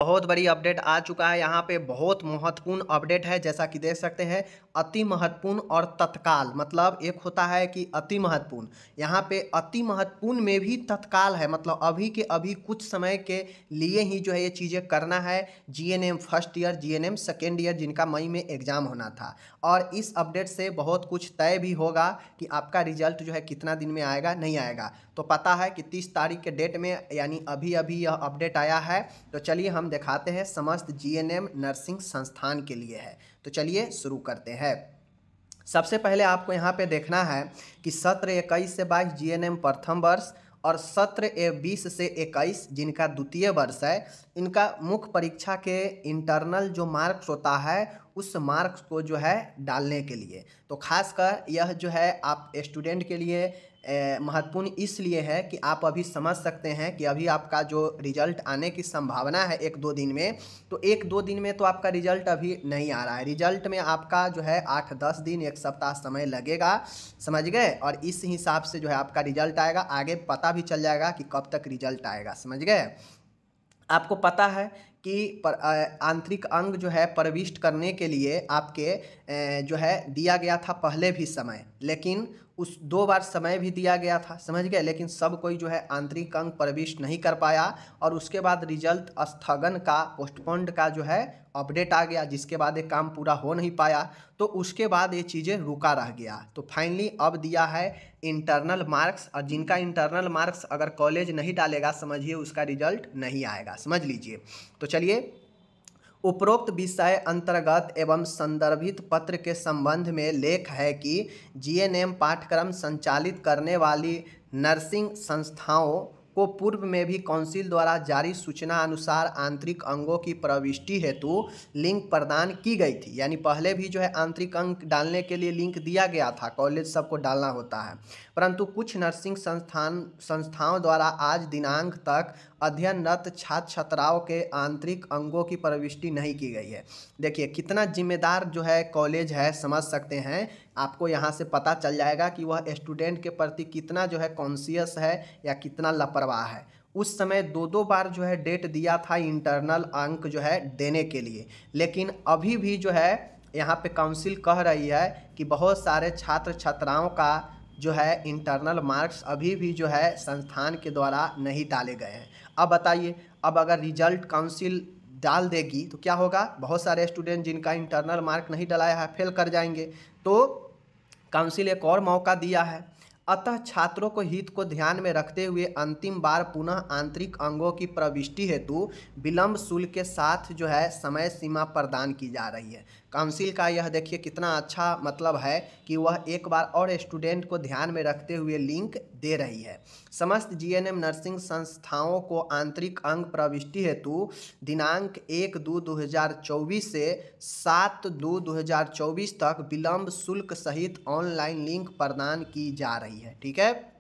बहुत बड़ी अपडेट आ चुका है। यहाँ पे बहुत महत्वपूर्ण अपडेट है, जैसा कि देख सकते हैं। अति महत्वपूर्ण और तत्काल, मतलब एक होता है कि अति महत्वपूर्ण, यहाँ पे अति महत्वपूर्ण में भी तत्काल है, मतलब अभी के अभी कुछ समय के लिए ही जो है ये चीज़ें करना है। GNM first year, GNM second year, जिनका मई में एग्जाम होना था, और इस अपडेट से बहुत कुछ तय भी होगा कि आपका रिजल्ट जो है कितना दिन में आएगा, नहीं आएगा। तो पता है कि 30 तारीख के डेट में, यानी अभी अभी यह अपडेट आया है। तो चलिए हम दिखाते हैं, समस्त जीएनएम नर्सिंग संस्थान के लिए है। तो चलिए शुरू करते हैं। सबसे पहले आपको यहाँ पे देखना है कि सत्र 21 से 22 जीएनएम प्रथम वर्ष और सत्र 20 से 21 जिनका द्वितीय वर्ष है, इनका मुख्य परीक्षा के इंटरनल जो मार्क्स होता है उस मार्क्स को जो है डालने के लिए, तो खासकर यह जो है आप स्टूडेंट के लिए महत्वपूर्ण इसलिए है कि आप अभी समझ सकते हैं कि अभी आपका जो रिजल्ट आने की संभावना है 1-2 दिन में, तो 1-2 दिन में तो आपका रिजल्ट अभी नहीं आ रहा है। रिजल्ट में आपका जो है 8-10 दिन, 1 सप्ताह समय लगेगा, समझ गए। और इस हिसाब से जो है आपका रिजल्ट आएगा, आगे पता भी चल जाएगा कि कब तक रिजल्ट आएगा, समझ गए। आपको पता है कि आंतरिक अंग जो है प्रविष्ट करने के लिए आपके जो है दिया गया था पहले भी समय, लेकिन उस 2 बार समय भी दिया गया था, समझ गए। लेकिन सब कोई जो है आंतरिक अंग प्रविष्ट नहीं कर पाया, और उसके बाद रिजल्ट स्थगन का, पोस्टपोन्ड का जो है अपडेट आ गया, जिसके बाद ये काम पूरा हो नहीं पाया, तो उसके बाद ये चीज़ें रुका रह गया। तो फाइनली अब दिया है इंटरनल मार्क्स, और जिनका इंटरनल मार्क्स अगर कॉलेज नहीं डालेगा, समझिए उसका रिजल्ट नहीं आएगा, समझ लीजिए। तो चलिए, उपरोक्त विषय अंतर्गत एवं संदर्भित पत्र के संबंध में लेख है कि जीएनएम पाठ्यक्रम संचालित करने वाली नर्सिंग संस्थाओं को पूर्व में भी काउंसिल द्वारा जारी सूचना अनुसार आंतरिक अंगों की प्रविष्टि हेतु लिंक प्रदान की गई थी। यानी पहले भी जो है आंतरिक अंग डालने के लिए लिंक दिया गया था, कॉलेज सबको डालना होता है, परंतु कुछ नर्सिंग संस्थाओं द्वारा आज दिनांक तक अध्ययनरत छात्र छात्राओं के आंतरिक अंगों की प्रविष्टि नहीं की गई है। देखिए कितना जिम्मेदार जो है कॉलेज है, समझ सकते हैं। आपको यहाँ से पता चल जाएगा कि वह स्टूडेंट के प्रति कितना जो है कॉन्शियस है या कितना लापरवाह है। उस समय 2-2 बार जो है डेट दिया था इंटरनल अंक जो है देने के लिए, लेकिन अभी भी जो है यहाँ पे काउंसिल कह रही है कि बहुत सारे छात्र छात्राओं का जो है इंटरनल मार्क्स अभी भी जो है संस्थान के द्वारा नहीं डाले गए हैं। अब बताइए, अब अगर रिजल्ट काउंसिल डाल देगी तो क्या होगा? बहुत सारे स्टूडेंट जिनका इंटरनल मार्क नहीं डलाया है फेल कर जाएंगे। तो काउंसिल एक और मौका दिया है, अतः छात्रों को हित को ध्यान में रखते हुए अंतिम बार पुनः आंतरिक अंगों की प्रविष्टि हेतु विलंब शुल्क के साथ जो है समय सीमा प्रदान की जा रही है। काउंसिल का यह देखिए कितना अच्छा मतलब है कि वह एक बार और स्टूडेंट को ध्यान में रखते हुए लिंक दे रही है। समस्त जीएनएम नर्सिंग संस्थाओं को आंतरिक अंग प्रविष्टि हेतु दिनांक 1/2/2024 से 7/2/2024 तक विलंब शुल्क सहित ऑनलाइन लिंक प्रदान की जा रही है। ठीक है,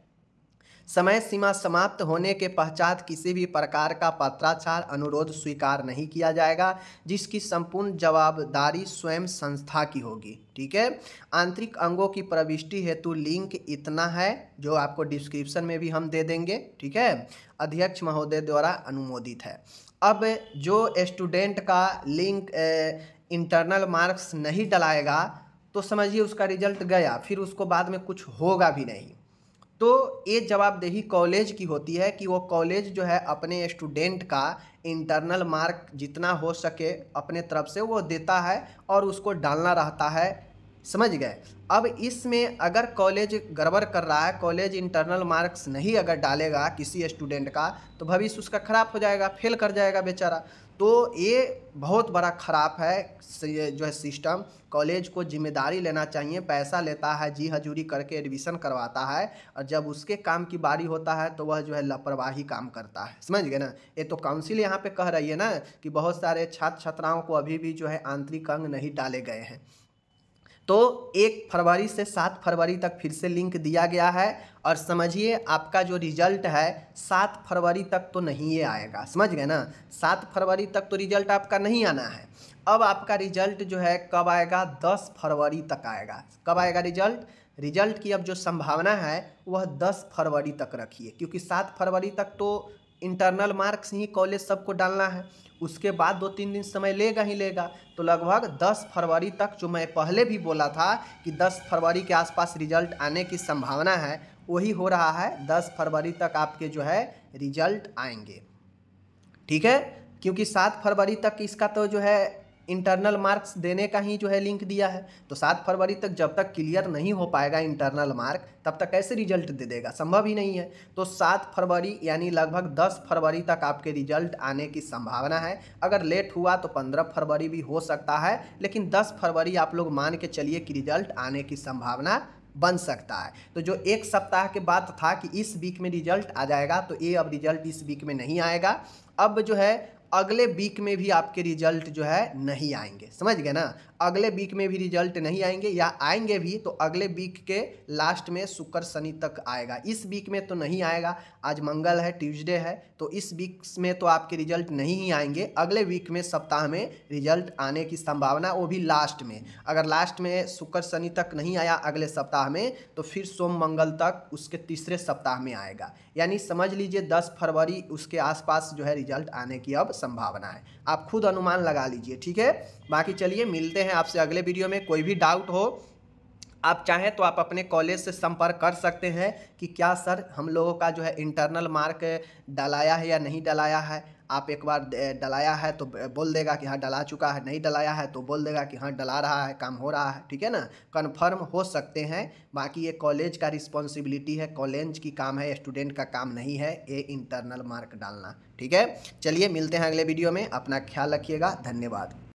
समय सीमा समाप्त होने के पश्चात किसी भी प्रकार का पत्राचार अनुरोध स्वीकार नहीं किया जाएगा, जिसकी संपूर्ण जवाबदारी स्वयं संस्था की होगी। ठीक है, आंतरिक अंगों की प्रविष्टि हेतु लिंक इतना है, जो आपको डिस्क्रिप्शन में भी हम दे देंगे। ठीक है, अध्यक्ष महोदय द्वारा अनुमोदित है। अब जो स्टूडेंट का लिंक इंटरनल मार्क्स नहीं डलाएगा, तो समझिए उसका रिजल्ट गया, फिर उसको बाद में कुछ होगा भी नहीं। तो ये जवाबदेही कॉलेज की होती है कि वो कॉलेज जो है अपने स्टूडेंट का इंटरनल मार्क जितना हो सके अपने तरफ से वो देता है और उसको डालना रहता है, समझ गए। अब इसमें अगर कॉलेज गड़बड़ कर रहा है, कॉलेज इंटरनल मार्क्स नहीं अगर डालेगा किसी स्टूडेंट का, तो भविष्य उसका खराब हो जाएगा, फेल कर जाएगा बेचारा। तो ये बहुत बड़ा खराब है जो है सिस्टम। कॉलेज को जिम्मेदारी लेना चाहिए, पैसा लेता है, जी हजूरी करके एडमिशन करवाता है, और जब उसके काम की बारी होता है तो वह जो है लापरवाही काम करता है, समझ गए ना। ये तो काउंसिल यहाँ पे कह रही है ना कि बहुत सारे छात्र छात्राओं को अभी भी जो है आंतरिक अंग नहीं डाले गए हैं। तो 1 फरवरी से 7 फरवरी तक फिर से लिंक दिया गया है, और समझिए आपका जो रिजल्ट है 7 फरवरी तक तो नहीं ये आएगा, समझ गए ना। 7 फरवरी तक तो रिजल्ट आपका नहीं आना है। अब आपका रिजल्ट जो है कब आएगा? 10 फरवरी तक आएगा। कब आएगा रिजल्ट? रिजल्ट की अब जो संभावना है वह 10 फरवरी तक रखिए, क्योंकि 7 फरवरी तक तो इंटरनल मार्क्स ही कॉलेज सबको डालना है। उसके बाद 2-3 दिन समय लेगा ही लेगा। तो लगभग 10 फरवरी तक, जो मैं पहले भी बोला था कि 10 फरवरी के आसपास रिजल्ट आने की संभावना है, वही हो रहा है। 10 फरवरी तक आपके जो है रिजल्ट आएंगे, ठीक है। क्योंकि 7 फरवरी तक इसका तो जो है इंटरनल मार्क्स देने का ही जो है लिंक दिया है। तो 7 फरवरी तक जब तक क्लियर नहीं हो पाएगा इंटरनल मार्क, तब तक कैसे रिजल्ट दे देगा, संभव ही नहीं है। तो 7 फरवरी यानी लगभग 10 फरवरी तक आपके रिजल्ट आने की संभावना है। अगर लेट हुआ तो 15 फरवरी भी हो सकता है, लेकिन 10 फरवरी आप लोग मान के चलिए कि रिजल्ट आने की संभावना बन सकता है। तो जो एक सप्ताह के बाद था कि इस वीक में रिजल्ट आ जाएगा, तो ये अब रिजल्ट इस वीक में नहीं आएगा। अब जो है अगले वीक में भी आपके रिजल्ट जो है नहीं आएंगे, समझ गए ना। अगले वीक में भी रिजल्ट नहीं आएंगे, या आएंगे भी तो अगले वीक के लास्ट में, शुक्र शनि तक आएगा। इस वीक में तो नहीं आएगा। आज मंगल है, ट्यूसडे है, तो इस वीक में तो आपके रिजल्ट नहीं ही आएंगे। अगले वीक में, सप्ताह में रिजल्ट आने की संभावना, वो भी लास्ट में। अगर लास्ट में शुक्र शनि तक नहीं आया अगले सप्ताह में, तो फिर सोम मंगल तक उसके तीसरे सप्ताह में आएगा। यानी समझ लीजिए 10 फरवरी उसके आसपास जो है रिजल्ट आने की अब संभावना है। आप खुद अनुमान लगा लीजिए, ठीक है। बाकी चलिए मिलते हैं आपसे अगले वीडियो में। कोई भी डाउट हो, आप चाहें तो आप अपने कॉलेज से संपर्क कर सकते हैं कि क्या सर हम लोगों का जो है इंटरनल मार्क डलाया है या नहीं डलाया है। आप एक बार डलाया है तो बोल देगा कि हाँ डला चुका है, नहीं डलाया है तो बोल देगा कि हाँ डला रहा है, काम हो रहा है, ठीक है ना। कन्फर्म हो सकते हैं। बाकी ये कॉलेज का रिस्पॉन्सिबिलिटी है, कॉलेज की काम है, स्टूडेंट का काम नहीं है ये इंटरनल मार्क डालना, ठीक है। चलिए मिलते हैं अगले वीडियो में। अपना ख्याल रखिएगा, धन्यवाद।